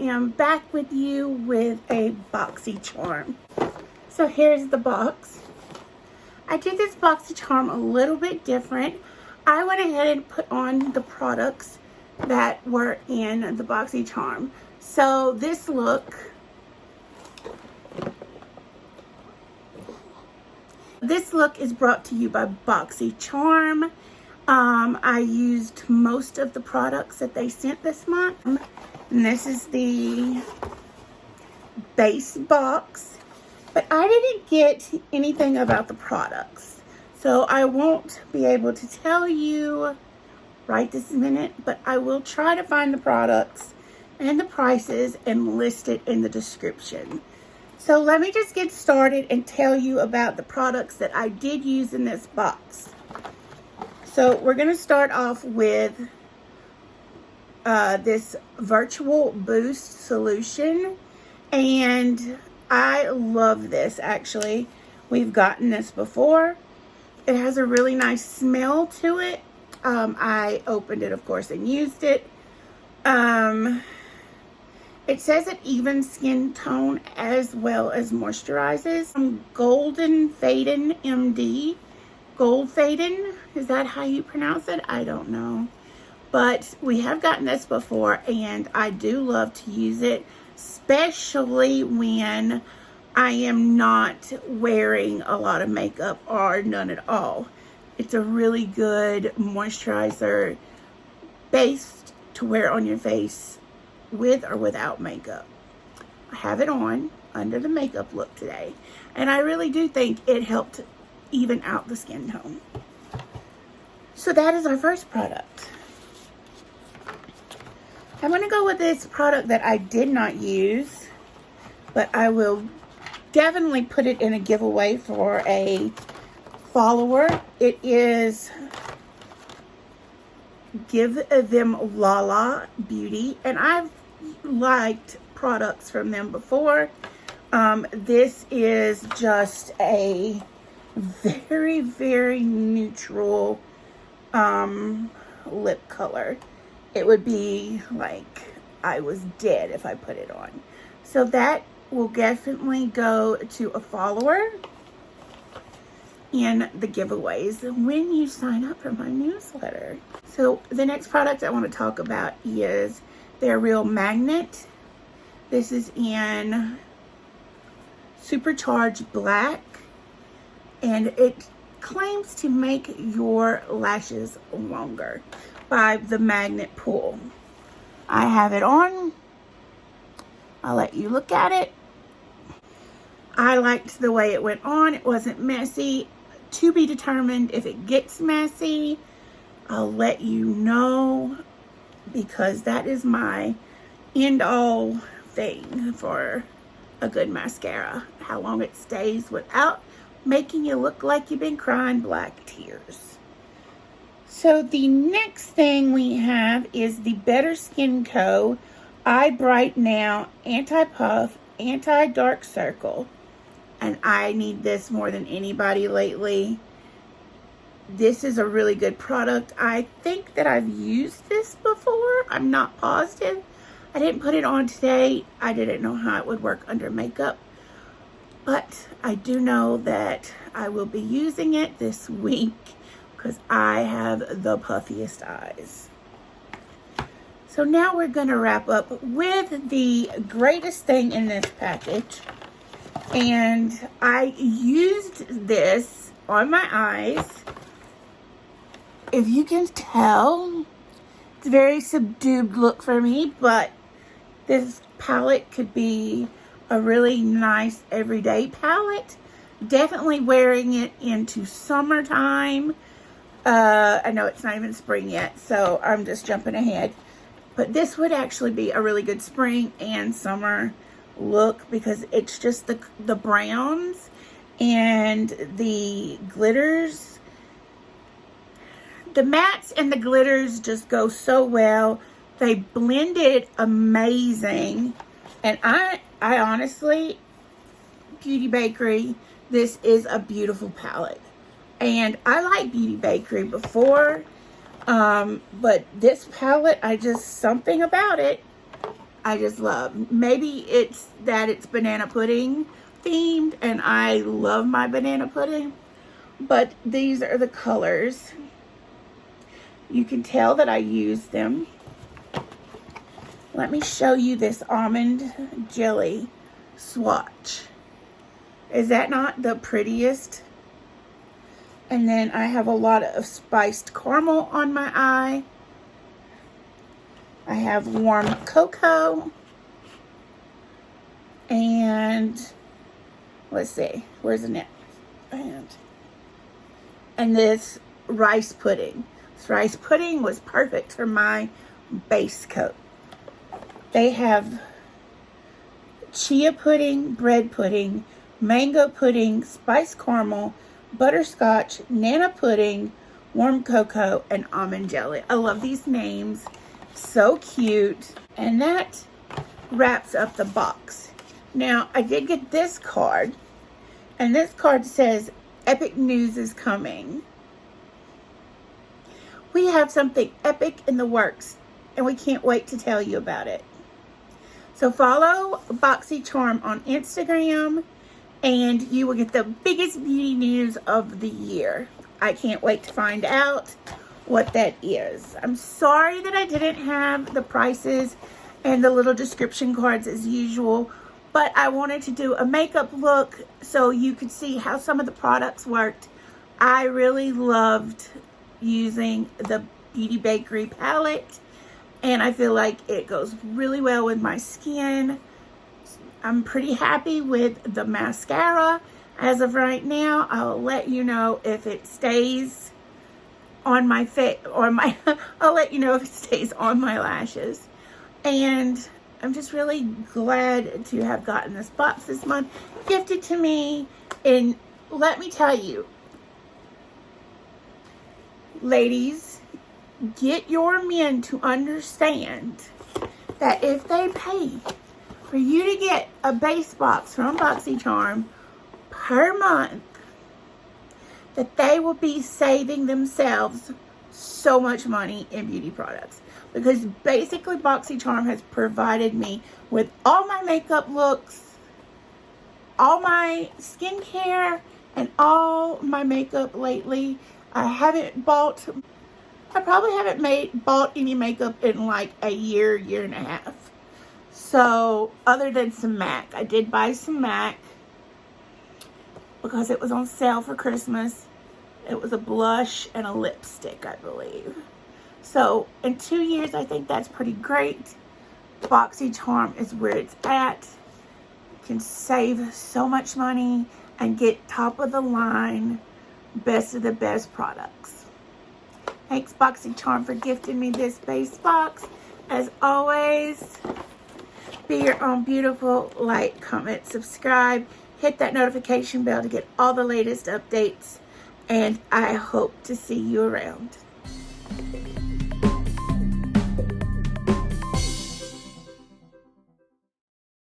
am back with you with a BoxyCharm. So here's the box. I did this BoxyCharm a little bit different. I went ahead and put on the products that were in the BoxyCharm. So this look is brought to you by BoxyCharm. I used most of the products that they sent this month. And this is the base box. But I didn't get anything about the products. So I won't be able to tell you right this minute. But I will try to find the products and the prices and list it in the description. So let me just get started and tell you about the products that I did use in this box. So we're going to start off with this Virtual Boost solution. And I love this, actually. We've gotten this before. It has a really nice smell to it. I opened it, of course, and used it. It says it evens skin tone as well as moisturizes. Golden Faden MD. Gold Faden, is that how you pronounce it? I don't know. But we have gotten this before, and I do love to use it, especially when I am not wearing a lot of makeup or none at all. It's a really good moisturizer base to wear on your face with or without makeup. I have it on under the makeup look today, and I really do think it helped even out the skin tone. So that is our first product. I'm going to go with this product that I did not use, but I will definitely put it in a giveaway for a follower. It is Give Them Lala Beauty, and I've liked products from them before. This is just a very, very neutral lip color. It would be like I was dead if I put it on. So that will definitely go to a follower in the giveaways when you sign up for my newsletter. So the next product I want to talk about is their Real Magnet. This is in Supercharged Black, and it claims to make your lashes longer by the magnet pull. I have it on. I'll let you look at it. I liked the way it went on. It wasn't messy. To be determined if it gets messy. I'll let you know, because that is my end all thing for a good mascara. How long it stays without making you look like you've been crying black tears. So the next thing we have is the Better Skin Co. Eye Bright Now Anti-Puff Anti-Dark Circle. And I need this more than anybody lately. This is a really good product. I think that I've used this before. I'm not positive. I didn't put it on today. I didn't know how it would work under makeup. But I do know that I will be using it this week because I have the puffiest eyes. So now we're going to wrap up with the greatest thing in this package. And I used this on my eyes. If you can tell, it's a very subdued look for me, but this palette could be a really nice everyday palette. Definitely wearing it into summertime. I know it's not even spring yet, so I'm just jumping ahead. But this would actually be a really good spring and summer look, because it's just the browns and the glitters. The mattes and the glitters just go so well. They blended amazing. And I honestly, Beauty Bakery, this is a beautiful palette. And I like Beauty Bakery before, but this palette, something about it. I just love. Maybe it's that it's banana pudding themed, and I love my banana pudding. But these are the colors. You can tell that I used them. Let me show you this almond jelly swatch. Is that not the prettiest? And then I have a lot of spiced caramel on my eye. I have warm cocoa. And let's see, where's the net? And this rice pudding. This rice pudding was perfect for my base coat. They have chia pudding, bread pudding, mango pudding, spiced caramel, butterscotch, nana pudding, warm cocoa, and almond jelly. I love these names. So cute. And that wraps up the box. Now, I did get this card, and this card says, epic news is coming. We have something epic in the works, and we can't wait to tell you about it. So follow BoxyCharm on Instagram, and you will get the biggest beauty news of the year. I can't wait to find out what that is. I'm sorry that I didn't have the prices and the little description cards as usual, but I wanted to do a makeup look so you could see how some of the products worked. I really loved using the Beauty Bakery palette, and I feel like it goes really well with my skin. I'm pretty happy with the mascara as of right now. I'll let you know if it stays on my face, or my I'll let you know if it stays on my lashes. And I'm just really glad to have gotten this box this month, gifted to me. And let me tell you, ladies, get your men to understand that if they pay for you to get a base box from BoxyCharm per month, that they will be saving themselves so much money in beauty products. Because basically BoxyCharm has provided me with all my makeup looks, all my skincare, and all my makeup lately. I probably haven't bought any makeup in like a year and a half. So, other than some MAC. I did buy some MAC because it was on sale for Christmas. It was a blush and a lipstick, I believe. So, in 2 years, I think that's pretty great. BoxyCharm is where it's at. You can save so much money and get top of the line, best of the best products. Thanks, BoxyCharm, for gifting me this base box. As always, be your own beautiful. Like, comment, subscribe. Hit that notification bell to get all the latest updates. And I hope to see you around.